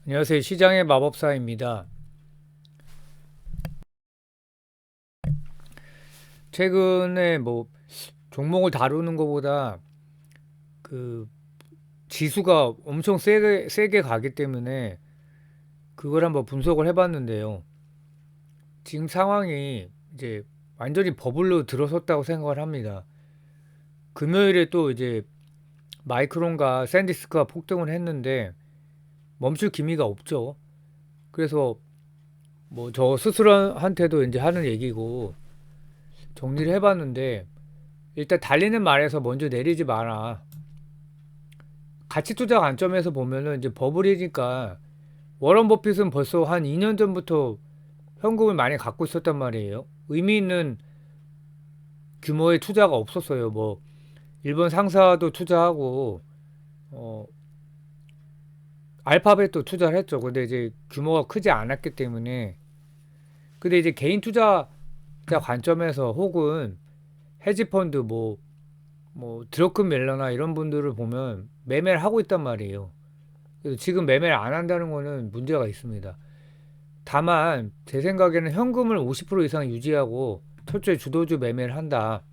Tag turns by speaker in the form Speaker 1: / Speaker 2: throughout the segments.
Speaker 1: 안녕하세요. 시장의 마법사입니다. 최근에 뭐 종목을 다루는 것보다 그 지수가 엄청 세게 가기 때문에 그걸 한번 분석을 해봤는데요. 지금 상황이 이제 완전히 버블로 들어섰다고 생각을 합니다. 금요일에 또 이제 마이크론과 샌디스크가 폭등을 했는데 멈출 기미가 없죠. 그래서 뭐 저 스스로한테도 이제 하는 얘기고 정리를 해봤는데 일단 달리는 말에서 먼저 내리지 마라. 가치 투자 관점에서 보면은 이제 버블이니까 워런 버핏은 벌써 한 2년 전부터 현금을 많이 갖고 있었단 말이에요. 의미 있는 규모의 투자가 없었어요. 뭐 일본 상사도 투자하고 어 알파벳도 투자를 했죠. 근데 이제 규모가 크지 않았기 때문에 근데 이제 개인 투자자 관점에서 혹은 헤지펀드 뭐 드러큰 멜러나 이런 분들을 보면 매매를 하고 있단 말이에요. 그래서 지금 매매를 안 한다는 거는 문제가 있습니다. 다만 제 생각에는 현금을 50% 이상 유지하고 철저히 주도주 매매를 한다.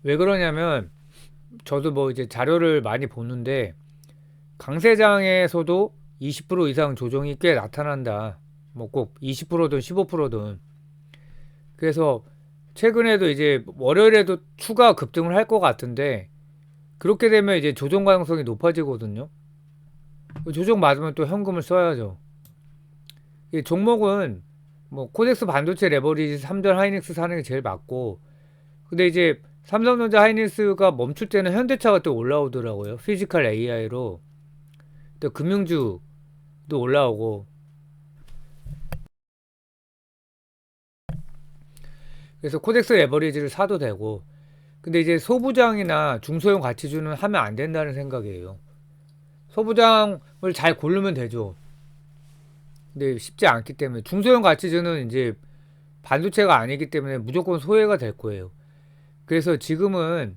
Speaker 1: 왜 그러냐면 저도 뭐 이제 자료를 많이 보는데 강세장에서도 20% 이상 조정이 꽤 나타난다. 뭐 꼭 20%든 15%든. 그래서 최근에도 이제 월요일에도 추가 급등을 할 것 같은데 그렇게 되면 이제 조정 가능성이 높아지거든요. 조정 맞으면 또 현금을 써야죠. 이 종목은 뭐 코덱스 반도체 레버리지 3전 하이닉스 사는 게 제일 맞고 근데 이제 삼성전자 하이닉스가 멈출 때는 현대차가 또 올라오더라고요. 피지컬 AI로 또 금융주도 올라오고 그래서 코덱스 레버리지를 사도 되고 근데 이제 소부장이나 중소형 가치주는 하면 안 된다는 생각이에요. 소부장을 잘 고르면 되죠. 근데 쉽지 않기 때문에 중소형 가치주는 이제 반도체가 아니기 때문에 무조건 소외가 될 거예요. 그래서 지금은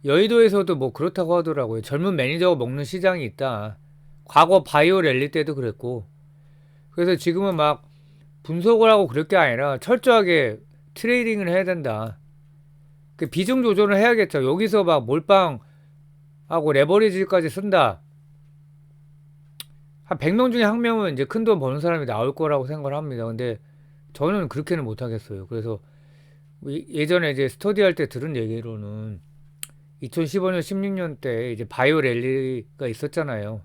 Speaker 1: 여의도에서도 뭐 그렇다고 하더라고요. 젊은 매니저가 먹는 시장이 있다. 과거 바이오 랠리 때도 그랬고. 그래서 지금은 막 분석을 하고 그럴 게 아니라 철저하게 트레이딩을 해야 된다. 그 비중 조절을 해야겠죠. 여기서 막 몰빵하고 레버리지까지 쓴다. 한 100명 중에 한 명은 이제 큰돈 버는 사람이 나올 거라고 생각을 합니다. 근데 저는 그렇게는 못 하겠어요. 그래서 예전에 이제 스터디 할 때 들은 얘기로는 2015년, 16년 때 이제 바이오 랠리가 있었잖아요.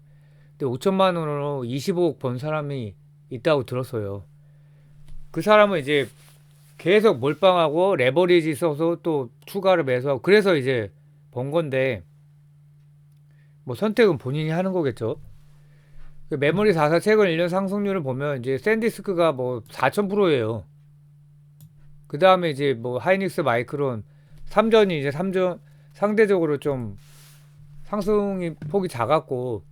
Speaker 1: 근데 5천만 원으로 25억 번 사람이 있다고 들었어요. 그 사람은 이제 계속 몰빵하고 레버리지 써서 또 추가를 매수하고 그래서 이제 번 건데 뭐 선택은 본인이 하는 거겠죠. 그 메모리 4사 최근 1년 상승률을 보면 이제 샌디스크가 뭐 4,000%예요. 그 다음에 이제 뭐 하이닉스 마이크론 3전이 이제 3전 상대적으로 좀 상승이 폭이 작았고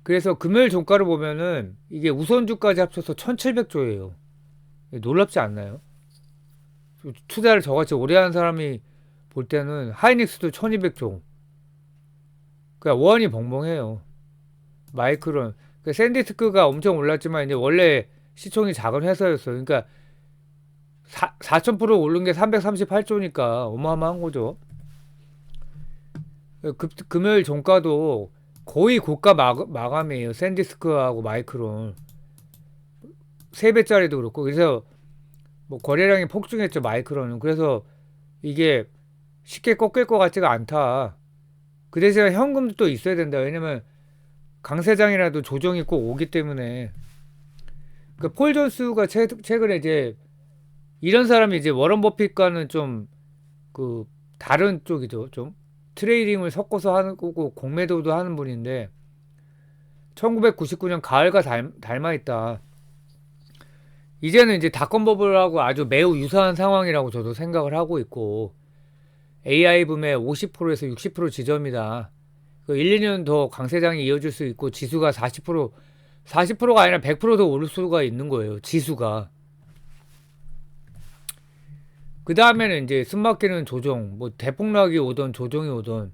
Speaker 1: 그래서 금요일 종가를 보면은 이게 우선주까지 합쳐서 1,700조예요. 놀랍지 않나요? 투자를 저같이 오래 한 사람이 볼 때는 하이닉스도 1200조. 그러니까 원이 벙벙해요. 마이크론. 그러니까 샌디스크가 엄청 올랐지만 이제 원래 시총이 작은 회사였어요. 그러니까 4,000% 오른 게 338조니까 어마어마한 거죠. 금요일 종가도 거의 고가 마감이에요. 샌디스크하고 마이크론. 3배짜리도 그렇고. 그래서 뭐 거래량이 폭증했죠. 마이크론은. 그래서 이게 쉽게 꺾일 것 같지가 않다. 그 대신에 현금도 또 있어야 된다. 왜냐면 강세장이라도 조정이 꼭 오기 때문에. 그폴 존스가 최근에 이제 이런 사람이 이제 워런 버핏과는 좀 그 다른 쪽이죠. 좀 트레이딩을 섞어서 하는 거고 공매도도 하는 분인데 1999년 가을과 닮아 있다. 이제는 이제 닷컴 버블하고 아주 매우 유사한 상황이라고 저도 생각을 하고 있고 AI 붐의 50%에서 60% 지점이다. 그 1, 2년 더 강세장이 이어질 수 있고 지수가 40%가 아니라 100%더 오를 수가 있는 거예요. 지수가. 그 다음에는 이제 숨막히는 조정, 뭐 대폭락이 오던 조정이 오던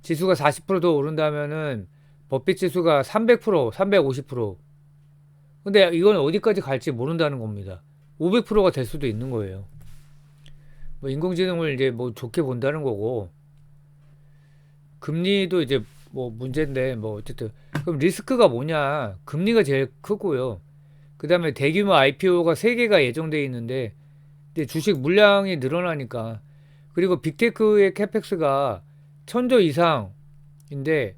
Speaker 1: 지수가 40%더 오른다면은 법비 지수가 300%, 350%. 근데 이건 어디까지 갈지 모른다는 겁니다. 500%가 될 수도 있는 거예요. 뭐 인공지능을 이제 뭐 좋게 본다는 거고, 금리도 이제 뭐 문제인데, 뭐 어쨌든. 그럼 리스크가 뭐냐? 금리가 제일 크고요. 그 다음에 대규모 IPO가 3개가 예정돼 있는데, 근데 주식 물량이 늘어나니까, 그리고 빅테크의 캐펙스가 1000조 이상인데,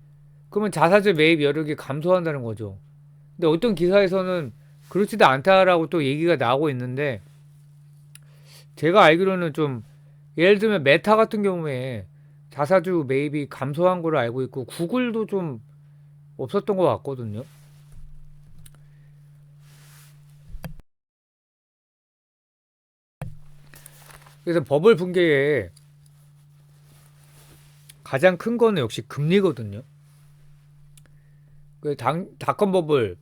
Speaker 1: 그러면 자사주 매입 여력이 감소한다는 거죠. 근데 어떤 기사에서는 그렇지도 않다라고 또 얘기가 나오고 있는데, 제가 알기로는 좀 예를 들면 메타 같은 경우에 자사주 매입이 감소한 걸로 알고 있고, 구글도 좀 없었던 것 같거든요. 그래서 버블 붕괴의 가장 큰 거는 역시 금리거든요. 그 닷컴 버블,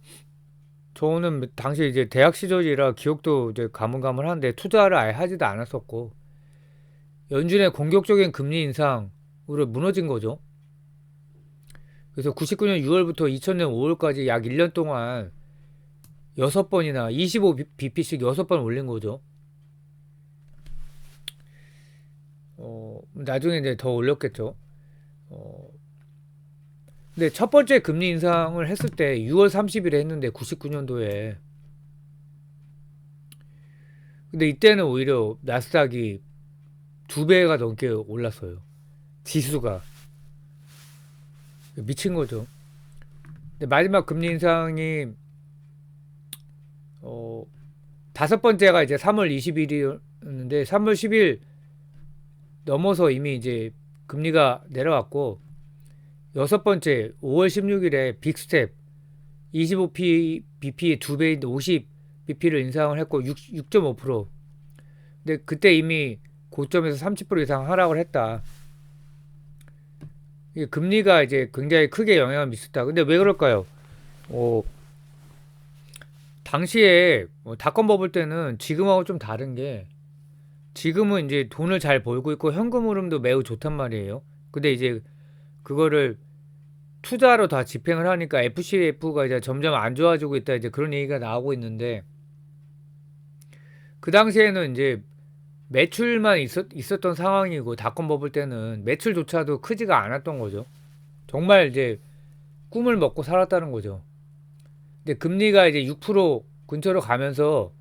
Speaker 1: 저는 당시 이제 대학 시절이라 기억도 이제 가물가물한데 투자를 아예 하지도 않았었고, 연준의 공격적인 금리 인상으로 무너진 거죠. 그래서 99년 6월부터 2000년 5월까지 약 1년 동안 6번이나 25bp씩 6번 올린 거죠. 나중에 이제 더 올렸겠죠. 어, 근데 첫 번째 금리 인상을 했을 때 6월 30일에 했는데 99년도에. 근데 이때는 오히려 나스닥이 2배가 넘게 올랐어요. 지수가. 미친 거죠. 근데 마지막 금리 인상이 어, 다섯 번째가 이제 3월 20일이었는데 3월 10일 넘어서 이미 이제 금리가 내려왔고, 여섯 번째 5월 16일에 빅스텝 25bp의 2배인데 50bp를 인상을 했고 6.5%. 근데 그때 이미 고점에서 30% 이상 하락을 했다. 이게 금리가 이제 굉장히 크게 영향을 미쳤다. 근데 왜 그럴까요? 어, 당시에 닷컴 버블 때는 지금하고 좀 다른 게, 지금은 이제 돈을 잘 벌고 있고 현금 흐름도 매우 좋단 말이에요. 근데 이제 그거를 투자로 다 집행을 하니까 FCF가 이제 점점 안 좋아지고 있다, 이제 그런 얘기가 나오고 있는데, 그 당시에는 이제 매출만 있었던 상황이고 닷컴 버블 때는 매출조차도 크지가 않았던 거죠. 정말 이제 꿈을 먹고 살았다는 거죠. 근데 금리가 이제 6% 근처로 가면서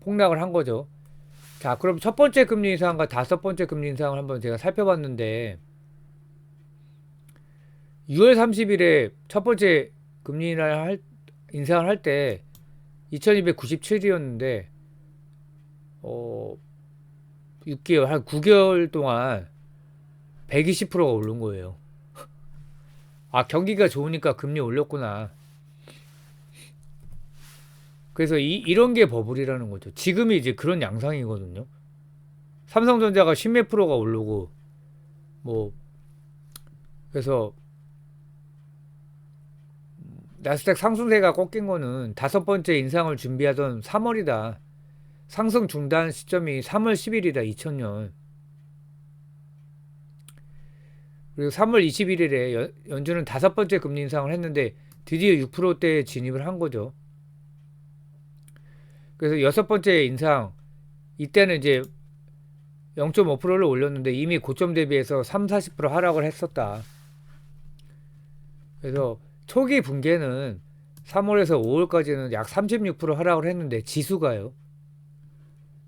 Speaker 1: 폭락을 한 거죠. 자, 그럼 첫 번째 금리 인상과 다섯 번째 금리 인상을 한번 제가 살펴봤는데, 6월 30일에 첫 번째 금리 인상을 할 때 2297이었는데 6개월 한 9개월 동안 120%가 오른 거예요. 아, 경기가 좋으니까 금리 올렸구나. 그래서 이런 게 버블이라는 거죠. 지금이 이제 그런 양상이거든요. 삼성전자가 10몇 프로가 오르고, 뭐 그래서 나스닥 상승세가 꺾인 거는 다섯 번째 인상을 준비하던 3월이다. 상승 중단 시점이 3월 10일이다, 2000년. 그리고 3월 21일에 연준은 다섯 번째 금리 인상을 했는데 드디어 6%대에 진입을 한 거죠. 그래서 여섯 번째 인상, 이때는 이제 0.5%를 올렸는데 이미 고점 대비해서 3, 40% 하락을 했었다. 그래서 초기 붕괴는 3월에서 5월까지는 약 36% 하락을 했는데, 지수가요.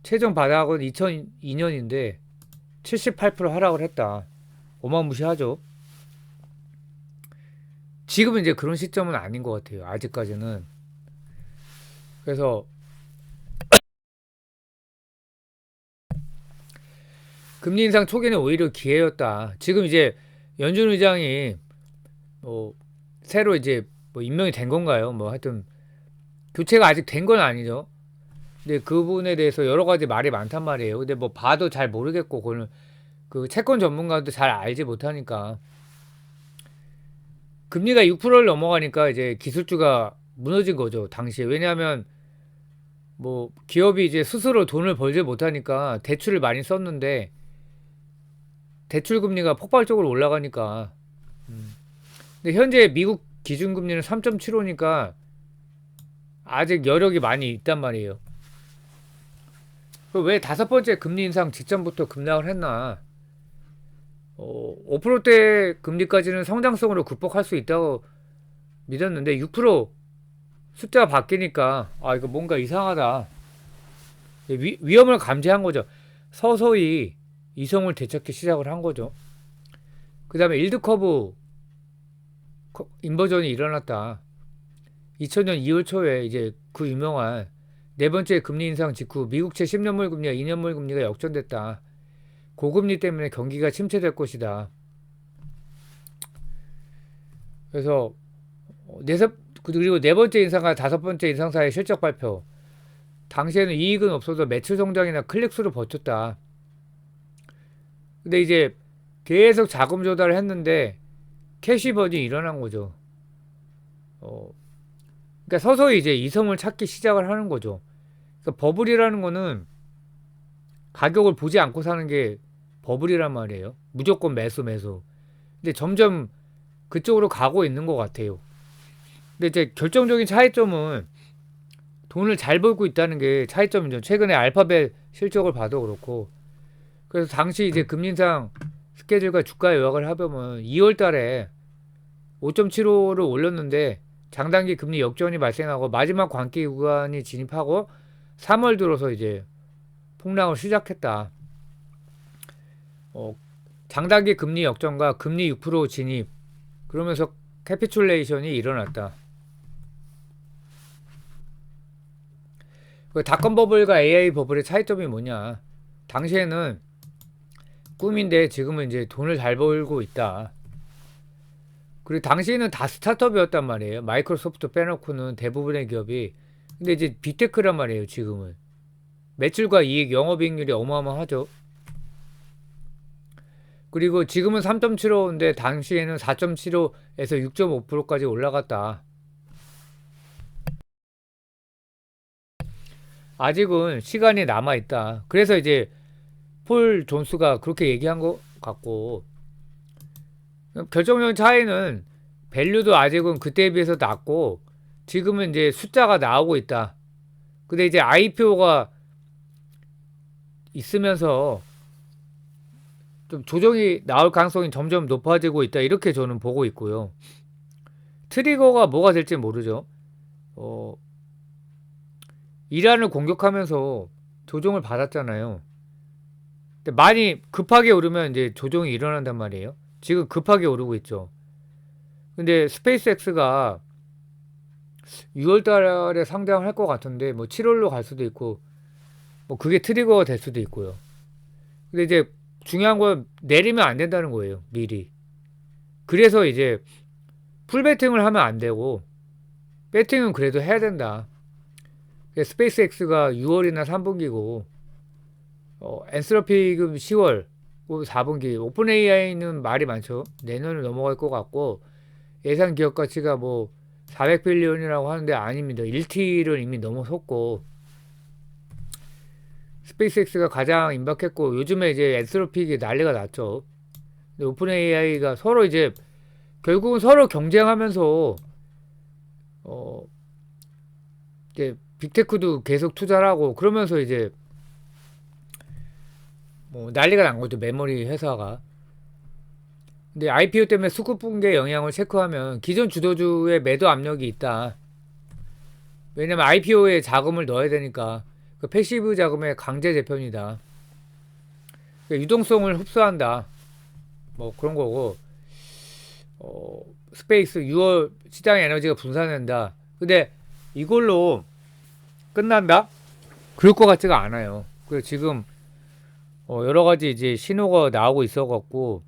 Speaker 1: 최종 바닥은 2002년인데 78% 하락을 했다. 어마무시하죠. 지금은 이제 그런 시점은 아닌 것 같아요, 아직까지는. 그래서 금리 인상 초기는 오히려 기회였다. 지금 이제 연준 의장이 뭐 새로 이제 뭐 임명이 된 건가요? 뭐 하여튼 교체가 아직 된 건 아니죠. 근데 그분에 대해서 여러 가지 말이 많단 말이에요. 근데 뭐 봐도 잘 모르겠고, 그거는 그 채권 전문가도 잘 알지 못하니까. 금리가 6%를 넘어가니까 이제 기술주가 무너진 거죠, 당시에. 왜냐하면 뭐 기업이 이제 스스로 돈을 벌지 못하니까 대출을 많이 썼는데 대출 금리가 폭발적으로 올라가니까. 근데 현재 미국 기준금리는 3.75니까 아직 여력이 많이 있단 말이에요. 왜 다섯 번째 금리 인상 직전부터 급락을 했나? 5%대 금리까지는 성장성으로 극복할 수 있다고 믿었는데 6% 숫자가 바뀌니까 이거 뭔가 이상하다. 위험을 감지한 거죠. 서서히 이성을 되찾기 시작을 한 거죠. 그 다음에 일드 커브 인버전이 일어났다. 2000년 2월 초에 이제 그 유명한 네 번째 금리 인상 직후 미국채 10년물 금리와 2년물 금리가 역전됐다. 고금리 때문에 경기가 침체될 것이다. 그래서 그리고 네 번째 인상과 다섯 번째 인상 사이의 실적 발표. 당시에는 이익은 없어도 매출 성장이나 클릭 수를 버텼다. 근데 이제 계속 자금 조달을 했는데 캐시번이 일어난 거죠. 그러니까 서서히 이제 이성을 찾기 시작을 하는 거죠. 그러니까 버블이라는 거는 가격을 보지 않고 사는 게 버블이란 말이에요. 무조건 매수. 근데 점점 그쪽으로 가고 있는 것 같아요. 근데 이제 결정적인 차이점은 돈을 잘 벌고 있다는 게 차이점이죠. 최근에 알파벳 실적을 봐도 그렇고. 그래서 당시 이제 금리 인상 스케줄과 주가 요약을 해보면 2월 달에 5.75를 올렸는데 장단기 금리 역전이 발생하고 마지막 광기 구간이 진입하고 3월 들어서 이제 폭락을 시작했다. 장단기 금리 역전과 금리 6% 진입 그러면서 캐피출레이션이 일어났다. 닷컴 버블과 AI 버블의 차이점이 뭐냐? 당시에는 꿈인데 지금은 이제 돈을 잘 벌고 있다. 그리고 당시에는 다 스타트업이었단 말이에요. 마이크로소프트 빼놓고는 대부분의 기업이. 근데 이제 빅테크란 말이에요. 지금은 매출과 이익, 영업이익률이 어마어마하죠. 그리고 지금은 3.75인데 당시에는 4.75에서 6.5%까지 올라갔다. 아직은 시간이 남아있다. 그래서 이제 폴 존스가 그렇게 얘기한 것 같고, 결정적인 차이는 밸류도 아직은 그때에 비해서 낮고 지금은 이제 숫자가 나오고 있다. 근데 이제 IPO가 있으면서 좀 조정이 나올 가능성이 점점 높아지고 있다. 이렇게 저는 보고 있고요. 트리거가 뭐가 될지 모르죠. 이란을 공격하면서 조정을 받았잖아요. 근데 많이 급하게 오르면 이제 조정이 일어난단 말이에요. 지금 급하게 오르고 있죠. 근데 스페이스X가 6월 달에 상장을 할 것 같은데 뭐 7월로 갈 수도 있고 뭐 그게 트리거가 될 수도 있고요. 근데 이제 중요한 건 내리면 안 된다는 거예요. 미리. 그래서 이제 풀배팅을 하면 안 되고 배팅은 그래도 해야 된다. 스페이스X가 6월이나 3분기고 엔스로픽은 10월 4분기. 오픈 AI는 말이 많죠. 내년을 넘어갈 것 같고 예상 기업 가치가 뭐 400빌리언이라고 하는데 아닙니다. 1T를 이미 넘어섰고 스페이스X가 가장 임박했고 요즘에 이제 엔스로픽이 난리가 났죠. 근데 오픈 AI가 서로 이제 결국은 서로 경쟁하면서 이제 빅테크도 계속 투자를 하고 그러면서 이제 뭐 난리가 난 거죠. 메모리 회사가. 근데 IPO 때문에 수급 붕괴 영향을 체크하면 기존 주도주의 매도 압력이 있다. 왜냐면 IPO에 자금을 넣어야 되니까 그 패시브 자금의 강제 재편이다. 그러니까 유동성을 흡수한다. 뭐 그런 거고. 스페이스 6월 시장 에너지가 분산된다. 근데 이걸로 끝난다? 그럴 것 같지가 않아요. 그래서 지금 여러 가지 이제 신호가 나오고 있어갖고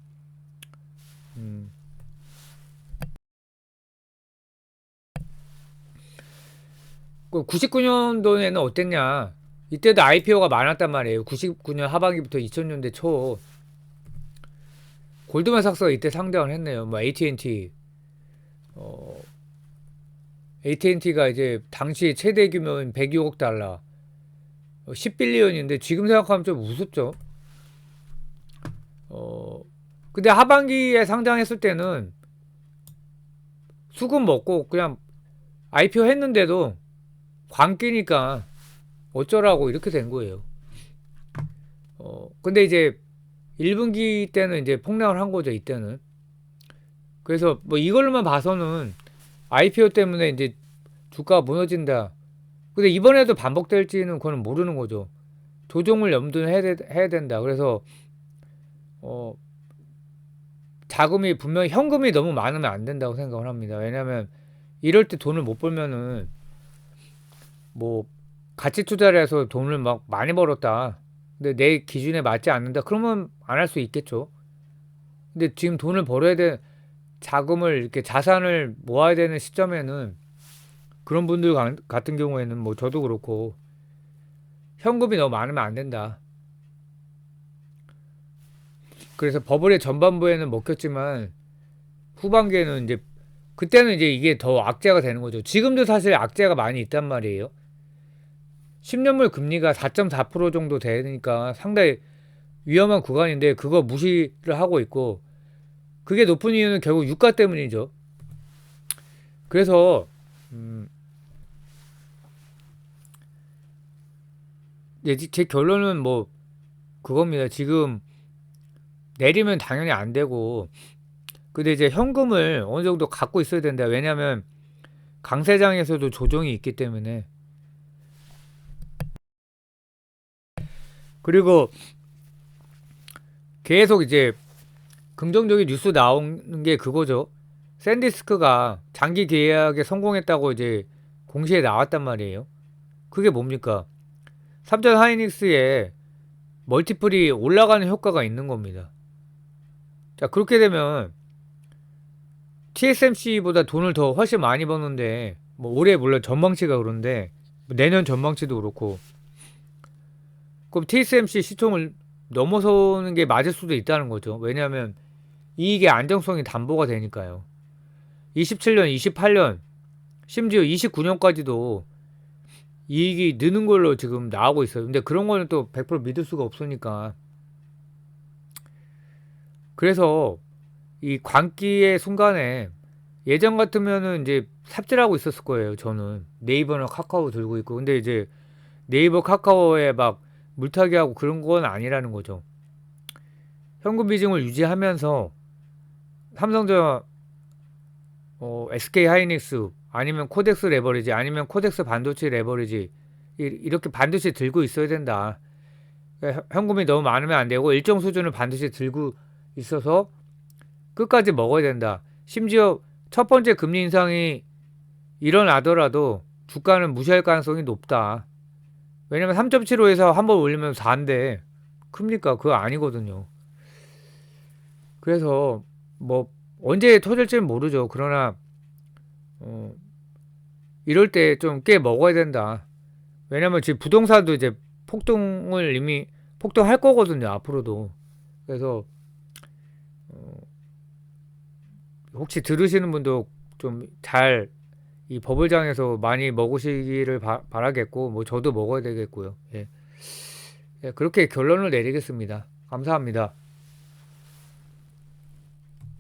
Speaker 1: 99년도에는 어땠냐? 이때도 IPO가 많았단 말이에요. 99년 하반기부터 2000년대 초 골드만삭스가 이때 상장을 했네요. 뭐 AT&T가 이제 당시 최대 규모인 102억 달러. 10빌리언인데 지금 생각하면 좀 우습죠. 근데 하반기에 상장했을 때는 수급 먹고 그냥 IPO 했는데도 광기니까 어쩌라고 이렇게 된 거예요. 근데 이제 1분기 때는 이제 폭락을 한 거죠, 이때는. 그래서 뭐 이걸로만 봐서는 IPO 때문에 이제 주가가 무너진다. 근데 이번에도 반복될지는 그건 모르는 거죠. 조정을 염두에 해야 된다. 그래서 자금이 분명히 현금이 너무 많으면 안 된다고 생각을 합니다. 왜냐면 이럴 때 돈을 못 벌면은 뭐 가치 투자를 해서 돈을 막 많이 벌었다. 근데 내 기준에 맞지 않는다. 그러면 안 할 수 있겠죠. 근데 지금 돈을 벌어야 돼 자금을 이렇게 자산을 모아야 되는 시점에는 그런 분들 같은 경우에는 뭐 저도 그렇고 현금이 너무 많으면 안 된다. 그래서 버블의 전반부에는 먹혔지만 후반기에는 이제 그때는 이제 이게 더 악재가 되는 거죠. 지금도 사실 악재가 많이 있단 말이에요. 10년물 금리가 4.4% 정도 되니까 상당히 위험한 구간인데 그거 무시를 하고 있고 그게 높은 이유는 결국 유가 때문이죠. 그래서 제 결론은 뭐 그겁니다. 지금 내리면 당연히 안 되고 근데 이제 현금을 어느 정도 갖고 있어야 된다. 왜냐면 강세장에서도 조정이 있기 때문에. 그리고 계속 이제 긍정적인 뉴스 나오는 게 그거죠. 샌디스크가 장기 계약에 성공했다고 이제 공시에 나왔단 말이에요. 그게 뭡니까? 삼전 하이닉스에 멀티플이 올라가는 효과가 있는 겁니다. 자, 그렇게 되면 TSMC보다 돈을 더 훨씬 많이 버는데 뭐 올해 물론 전망치가 그런데 내년 전망치도 그렇고 그럼 TSMC 시총을 넘어서는 게 맞을 수도 있다는 거죠. 왜냐하면 이익의 안정성이 담보가 되니까요. 27년, 28년, 심지어 29년까지도 이익이 느는 걸로 지금 나오고 있어요. 근데 그런 거는 또 100% 믿을 수가 없으니까. 그래서 이 광기의 순간에 예전 같으면은 이제 삽질하고 있었을 거예요. 저는 네이버나 카카오 들고 있고. 근데 이제 네이버 카카오에 막 물타기 하고 그런 건 아니라는 거죠. 현금 비중을 유지하면서 삼성전자, SK 하이닉스 아니면 코덱스 레버리지 아니면 코덱스 반도체 레버리지 이렇게 반드시 들고 있어야 된다. 그러니까 현금이 너무 많으면 안 되고 일정 수준을 반드시 들고 있어서 끝까지 먹어야 된다. 심지어 첫 번째 금리 인상이 일어나더라도 주가는 무시할 가능성이 높다. 왜냐면 3.75에서 한 번 올리면 4인데 큽니까? 그거 아니거든요. 그래서 뭐 언제 터질지는 모르죠. 그러나 이럴 때 좀 꽤 먹어야 된다. 왜냐면 지금 부동산도 이제 폭등을 이미 폭등할 거거든요. 앞으로도. 그래서 혹시 들으시는 분도 좀 잘 이 버블장에서 많이 먹으시기를 바라겠고 뭐 저도 먹어야 되겠고요. 예. 예, 그렇게 결론을 내리겠습니다. 감사합니다.